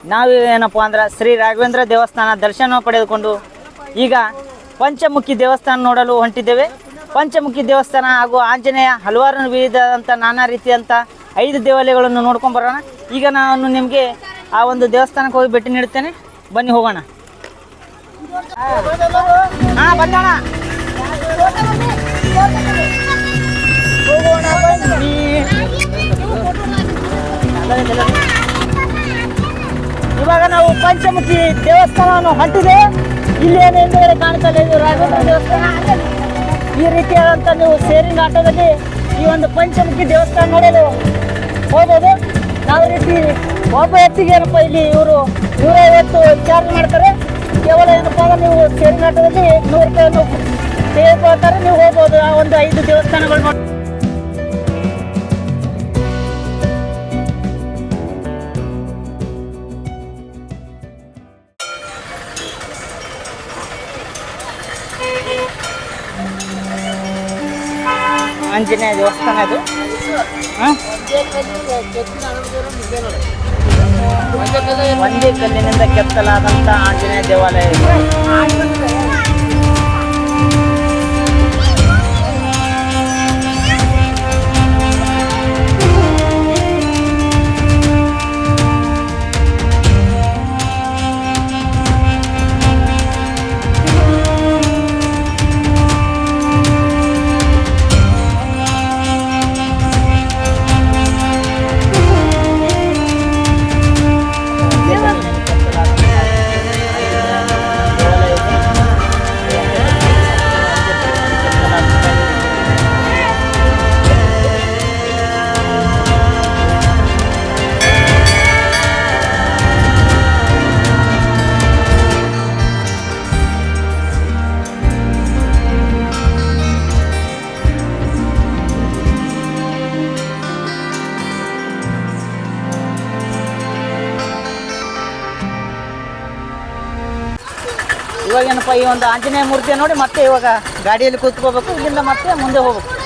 ನಾವು ಏನಪ್ಪ ಅಂದ್ರೆ ಶ್ರೀ ರಾಘವೇಂದ್ರ ದೇವಸ್ಥಾನ ದರ್ಶನ ಪಡೆದುಕೊಂಡು ಈಗ ಪಂಚಮುಖಿ ದೇವಸ್ಥಾನ ನೋಡಲು ಹೊಂಟಿದ್ದೇವೆ. ಪಂಚಮುಖಿ ದೇವಸ್ಥಾನ ಹಾಗೂ ಆಂಜನೇಯ ಹಲವಾರು ವಿಧದಂಥ ನಾನಾ ರೀತಿಯಂಥ 5 ದೇವಾಲಯಗಳನ್ನು ನೋಡ್ಕೊಂಡು ಬರೋಣ. ಈಗ ನಾನು ನಿಮಗೆ ಆ ಒಂದು ದೇವಸ್ಥಾನಕ್ಕೆ ಹೋಗಿ ಭೇಟಿ ನೀಡುತ್ತೇನೆ. ಬನ್ನಿ ಹೋಗೋಣ. ಹಾಂ ಬಂದೋಣ, ಹೋಗೋಣ ಬನ್ನಿ. ಇವಾಗ ನಾವು ಪಂಚಮುಖಿ ದೇವಸ್ಥಾನವನ್ನು ಹೊಂಟಿದೆ. ಇಲ್ಲಿ ಏನು ಹಿಂದುಗಡೆ ಕಾಣ್ತದೆ ಇದು ರಾಘವೇಂದ್ರ ದೇವಸ್ಥಾನ. ಈ ರೀತಿಯಾದಂಥ ನೀವು ಶೇರಿಂಗ್ ಆಟೋದಲ್ಲಿ ಈ ಒಂದು ಪಂಚಮುಖಿ ದೇವಸ್ಥಾನ ನೋಡಲು ಹೋಗ್ಬೋದು. ಯಾವ ರೀತಿ ಒಬ್ಬ ಎತ್ತಿಗೆ ಏನಪ್ಪ ಇಲ್ಲಿ ಇವರು 150 ಚಾರ್ಜ್ ಮಾಡ್ತಾರೆ. ಕೇವಲ ಏನಪ್ಪ ಅಂದ್ರೆ ನೀವು ಶೇರಿಂಗ್ ಆಟೋದಲ್ಲಿ 100 ರೂಪಾಯಿಯನ್ನು ತೆಗೆದುಕೊಳ್ತಾರೆ. ನೀವು ಹೋಗ್ಬೋದು ಆ ಒಂದು 5 ದೇವಸ್ಥಾನಗಳು ನೋಡಿ. ಆಂಜನೇಯ ದೇವಸ್ಥಾನ ಅದು. ಒಂದೇ ಕಲ್ಲಿನಿಂದ ಕೆತ್ತಲಾದಂಥ ಆಂಜನೇಯ ದೇವಾಲಯ ಇದು. ಇವಾಗ ಏನಪ್ಪ ಈ ಒಂದು ಆಂಜನೇಯ ಮೂರ್ತಿಯ ನೋಡಿ ಮತ್ತೆ ಇವಾಗ ಗಾಡಿಯಲ್ಲಿ ಕೂತ್ಕೋಬೇಕು. ಇಲ್ಲಿಂದ ಮತ್ತೆ ಮುಂದೆ ಹೋಗ್ಬೇಕು.